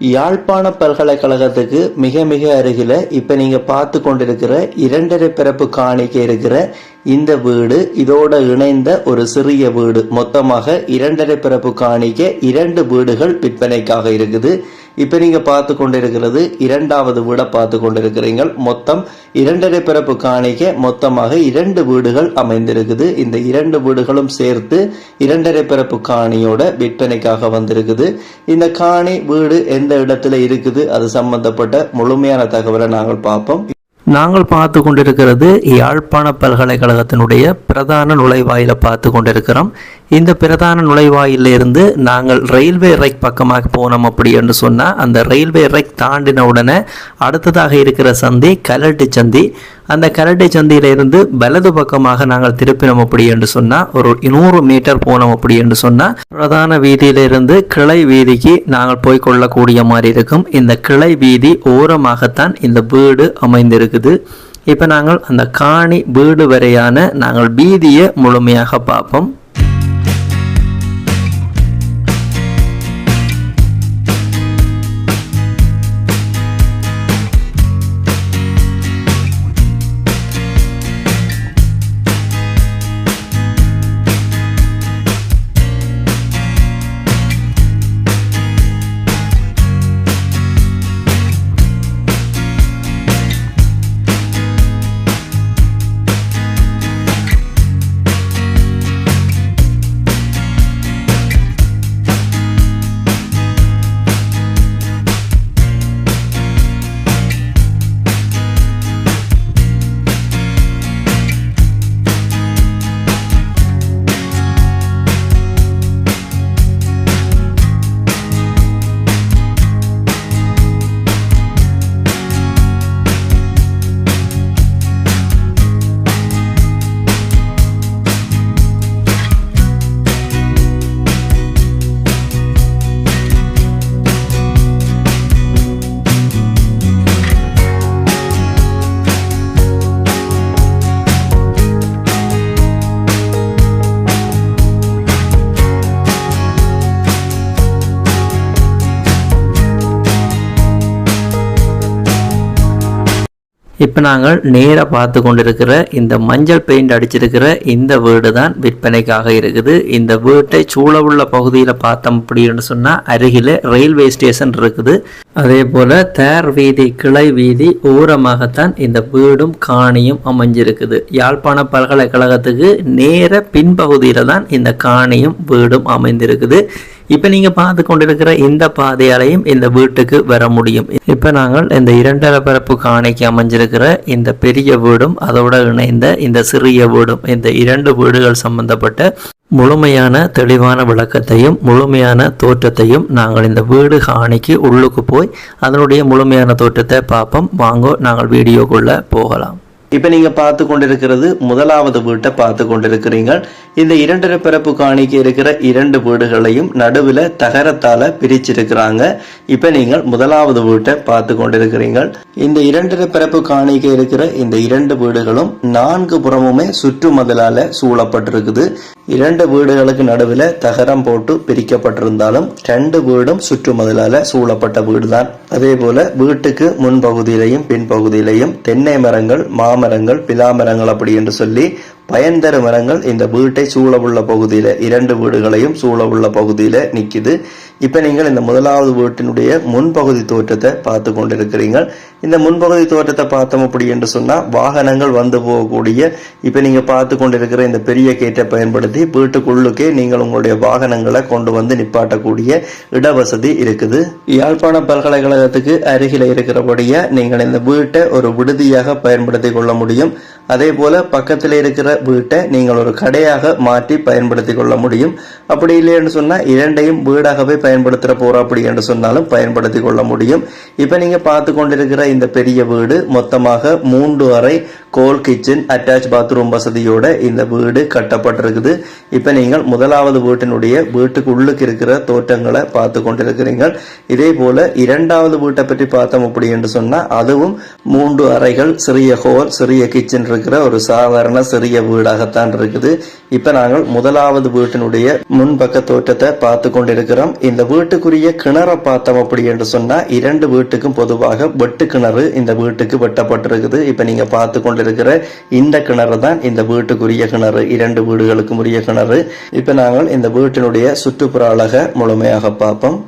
யாழ்ப்பாண பல்கலைக்கழகத்துக்கு மிக மிக அருகில இப்ப நீங்க பார்த்து கொண்டிருக்கிற 2.5 பிறப்பு காணிக்க இருக்கிற இந்த வீடு இதோட இணைந்த ஒரு சிறிய வீடு. மொத்தமாக 2.5 பிறப்பு காணிக்க 2 வீடுகள் விற்பனைக்காக இருக்குது. இப்ப நீங்க பார்த்து கொண்டிருக்கிறது 2வது வீடை பார்த்து கொண்டிருக்கிறீங்க. மொத்தம் 2.5 பிறப்பு காணிக்க மொத்தமாக 2 வீடுகள் அமைந்திருக்குது. இந்த 2 வீடுகளும் சேர்த்து 2.5 பிறப்பு காணியோட விற்பனைக்காக வந்திருக்குது. இந்த காணி வீடு எந்த இடத்துல இருக்குது அது சம்பந்தப்பட்ட முழுமையான தகவலை நாங்கள் பார்ப்போம். நாங்கள் பார்த்து கொண்டிருக்கிறது யாழ்ப்பாண பல்கலைக்கழகத்தினுடைய பிரதான நுழைவாயில பார்த்து கொண்டிருக்கிறோம். இந்த பிரதான நுழைவாயிலிருந்து நாங்கள் ரயில்வே ரேக் பக்கமாக போனோம் அப்படி என்று சொன்னால் அந்த ரயில்வே ரேக் தாண்டின உடனே அடுத்ததாக இருக்கிற சந்தி கலட்டி சந்தி. அந்த கலட்டி சந்தியிலிருந்து வலது பக்கமாக நாங்கள் திருப்பினோம் அப்படி என்று சொன்னால் ஒரு 100 மீட்டர் போனோம் அப்படி என்று சொன்னால் பிரதான வீதியிலிருந்து கிளை வீதிக்கு நாங்கள் போய் கொள்ளக்கூடிய மாதிரி இருக்கும். இந்த கிளை வீதி ஓரமாகத்தான் இந்த வீடு அமைந்திருக்குது. இப்போ நாங்கள் அந்த காணி வீடு வரையான நாங்கள் வீதியை முழுமையாக பார்ப்போம். இப்போ நாங்கள் நேராக பார்த்து கொண்டிருக்கிற இந்த மஞ்சள் பெயிண்ட் அடிச்சிருக்கிற இந்த வீடு தான் விற்பனைக்காக இருக்குது. இந்த வீட்டை சூழ உள்ள பகுதியில் பார்த்தோம் அப்படின்னு சொன்னால் அருகில் ரயில்வே ஸ்டேஷன் இருக்குது. அதே போல் தேர் வீதி கிளை வீதி ஓரமாகத்தான் இந்த வீடும் காணியும் அமைஞ்சிருக்குது. யாழ்ப்பாண பல்கலைக்கழகத்துக்கு நேர பின்பகுதியில் தான் இந்த காணியும் வீடும் அமைந்திருக்குது. இப்போ நீங்கள் பார்த்து கொண்டிருக்கிற இந்த பாதையாலையும் இந்த வீட்டுக்கு வர முடியும். இப்போ நாங்கள் இந்த 2.5 பிறப்பு காணிக்கு அமைஞ்சிருக்கிற இந்த பெரிய வீடும் அதோட இணைந்த இந்த சிறிய வீடும் இந்த 2 வீடுகள் சம்பந்தப்பட்ட முழுமையான தெளிவான விளக்கத்தையும் முழுமையான தோற்றத்தையும் நாங்கள் இந்த வீடு காணிக்கு உள்ளுக்கு போய் அதனுடைய முழுமையான தோற்றத்தை பார்ப்போம். வாங்கோ நாங்கள் வீடியோக்குள்ள போகலாம். இப்போ நீங்கள் பார்த்து கொண்டிருக்கிறது 1வது வீட்டை பார்த்து கொண்டிருக்கிறீங்க. இந்த 2.5 பிறப்பு காணிக்கு இருக்கிற 2 வீடுகளையும் நடுவில் தகரத்தால் பிரிச்சிருக்கிறாங்க. இப்போ நீங்கள் 1வது வீட்டை பார்த்து கொண்டிருக்கிறீங்க. இந்த 2.5 பிறப்பு காணிக்கு இருக்கிற இந்த 2 வீடுகளும் 4 புறமுமே சுற்று மதிலால சூழப்பட்டிருக்குது. 2 வீடுகளுக்கு நடுவில் தகரம் போட்டு பிரிக்கப்பட்டிருந்தாலும் 2 வீடும் சுற்று மதிலால சூழப்பட்ட வீடு தான். அதே போல வீட்டுக்கு முன்பகுதியிலையும் பின்பகுதியிலையும் தென்னை மரங்கள் மாமரங்கள் பிலாமரங்கள் அப்படி என்று சொல்லி பயன்தரு மரங்கள் இந்த வீட்டை சூழவுள்ள பகுதியில 2 வீடுகளையும் சூழவுள்ள பகுதியில நிக்குது. இப்ப நீங்கள் இந்த 1வது வீட்டினுடைய முன்பகுதி தோற்றத்தை பார்த்து கொண்டிருக்கிறீங்க. இந்த முன்பகுதி தோற்றத்தை பார்த்தோம் அப்படி என்று சொன்னா வாகனங்கள் வந்து போகக்கூடிய இப்ப நீங்க பார்த்து கொண்டிருக்கிற இந்த பெரிய கேட்டை பயன்படுத்தி வீட்டுக்குள்ளுக்கே நீங்கள் உங்களுடைய வாகனங்களை கொண்டு வந்து நிப்பாட்டக்கூடிய இடவசதி இருக்குது. யாழ்ப்பாண பல்கலைக்கழகத்துக்கு அருகில இருக்கிறபடியா நீங்கள் இந்த வீட்டை ஒரு விடுதியாக பயன்படுத்தி கொள்ள முடியும். அதே போல பக்கத்தில் இருக்கிற வீட்டை நீங்கள் ஒரு கடையாக மாற்றி பயன்படுத்தி கொள்ள முடியும். அப்படி இல்லைன்னு சொன்னா 2ஐயும் வீடாகவே பயன்படுத்த போறோம் அப்படி என்று சொன்னாலும் பயன்படுத்தி கொள்ள முடியும். இப்ப நீங்க பார்த்து கொண்டிருக்கிற இந்த பெரிய வீடு மொத்தமாக 3 அறை கோல் கிச்சன் அட்டாச் பாத்ரூம் வசதியோட இந்த வீடு கட்டப்பட்டிருக்குது. இப்ப நீங்கள் 1வது வீட்டினுடைய வீட்டுக்கு உள்ளுக்கு இருக்கிற தோட்டங்களை பார்த்து கொண்டிருக்கிறீங்க. இதே போல 2வது வீட்டை பற்றி பார்த்தோம் அப்படி என்று சொன்னா அதுவும் 3 அறைகள் சிறிய ஹோல் சிறிய கிச்சன் கொண்டிருக்கிற ஒரு சாதாரண சிறிய வீடாகத்தான் இருக்குது. இப்ப நாங்கள் முதலாவது வீட்டினுடைய முன்பக்க தோற்றத்தை பார்த்து கொண்டிருக்கிறோம். இந்த வீட்டுக்குரிய கிணறை பார்த்தோம் அப்படி என்று சொன்னா 2 வீட்டுக்கும் பொதுவாக வெட்டு கிணறு இந்த வீட்டுக்கு வெட்டப்பட்டிருக்குது. இப்ப நீங்க பார்த்து கொண்டிருக்கிற இந்த கிணறு தான் இந்த வீட்டுக்குரிய கிணறு, 2 வீடுகளுக்கும் உரிய கிணறு. இப்ப நாங்கள் இந்த வீட்டினுடைய சுற்றுப்புற அழகை முழுமையாக பார்ப்போம்.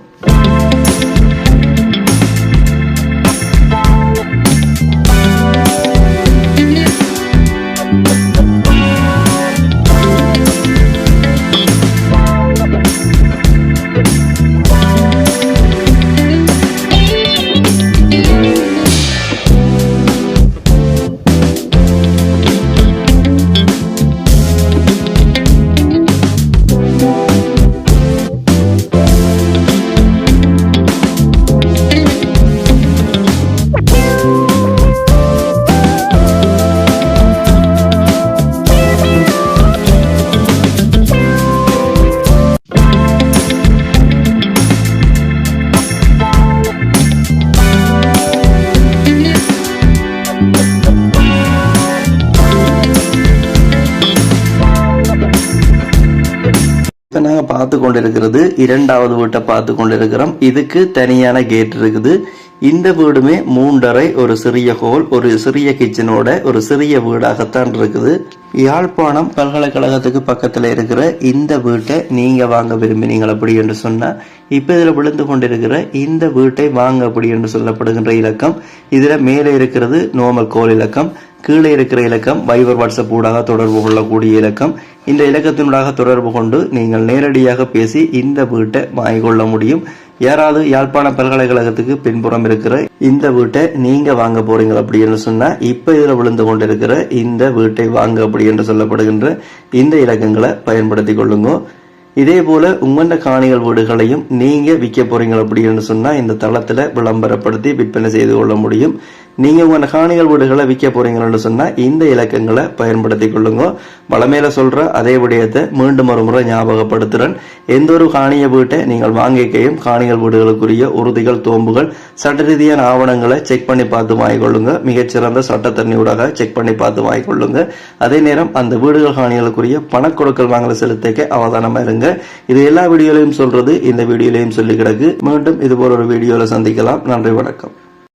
இப்ப நாங்க பார்த்து கொண்டிருக்கிறது 2வது வீட்டை பார்த்து கொண்டிருக்கிறோம். இதுக்கு தனியான கேட் இருக்குது. இந்த வீடுமே 3 அறை, ஒரு சிறிய ஹோல், ஒரு சிறிய கிச்சனோட ஒரு சிறிய வீடாகத்தான் இருக்குது. யாழ்ப்பாணம் பல்கலைக்கழகத்துக்கு பக்கத்துல இருக்கிற இந்த வீட்டை நீங்க வாங்க விரும்பினீங்க அப்படி என்று சொன்னா இப்ப இதுல விழுந்து கொண்டிருக்கிற இந்த வீட்டை வாங்க அப்படி என்று சொல்லப்படுகின்ற இலக்கம். இதுல மேலே இருக்கிறது நோமல் கோல் இலக்கம், கீழே இருக்கிற இலக்கம் வைபர் வாட்ஸ்அப் ஊடாக தொடர்பு கொள்ளக்கூடிய இலக்கம். இந்த இலக்கத்தினூடாக தொடர்பு கொண்டு நீங்கள் நேரடியாக பேசி இந்த வீட்டை வாங்கிக் கொள்ள முடியும். யாராவது யாழ்ப்பாண பல்கலைக்கழகத்துக்கு பின்புறம் இருக்கிற இந்த வீட்டை நீங்க வாங்க போறீங்க அப்படின்னு சொன்னா இப்ப இதுல விழுந்து கொண்டிருக்கிற இந்த வீட்டை வாங்க அப்படி என்று சொல்லப்படுகின்ற இந்த இலக்கங்களை பயன்படுத்தி கொள்ளுங்க. இதே போல உங்களோட காணிகள் வீடுகளையும் நீங்க விற்க போறீங்க அப்படின்னு சொன்னா இந்த தளத்துல விளம்பரப்படுத்தி விற்பனை செய்து கொள்ள முடியும். நீங்க உங்க காணிகள் வீடுகளை விற்க போறீங்கன்னு சொன்னா இந்த இலக்கங்களை பயன்படுத்தி கொள்ளுங்க. வளமேல சொல்ற அதே விடயத்தை மீண்டும் ஒரு முறை ஞாபகப்படுத்துறேன். எந்த ஒரு காணிய வீட்டை நீங்கள் வாங்கிக்கையும் காணிகள் வீடுகளுக்குரிய உறுதிகள், தோம்புகள், சட்ட ரீதியான ஆவணங்களை செக் பண்ணி பார்த்து வாங்கிக்கொள்ளுங்க. மிகச்சிறந்த சட்டத்தரணியூடாக செக் பண்ணி பார்த்து வாங்கிக்கொள்ளுங்க. அதே நேரம் அந்த வீடுகள் காணிகளுக்குரிய பணக்கொடுக்கல் வாங்கல செலுத்திக்க அவதானமா இருங்க. இது எல்லா வீடியோலையும் சொல்றது இந்த வீடியோலையும் சொல்லி கிடக்கு. மீண்டும் இது போல ஒரு வீடியோல சந்திக்கலாம். நன்றி, வணக்கம்.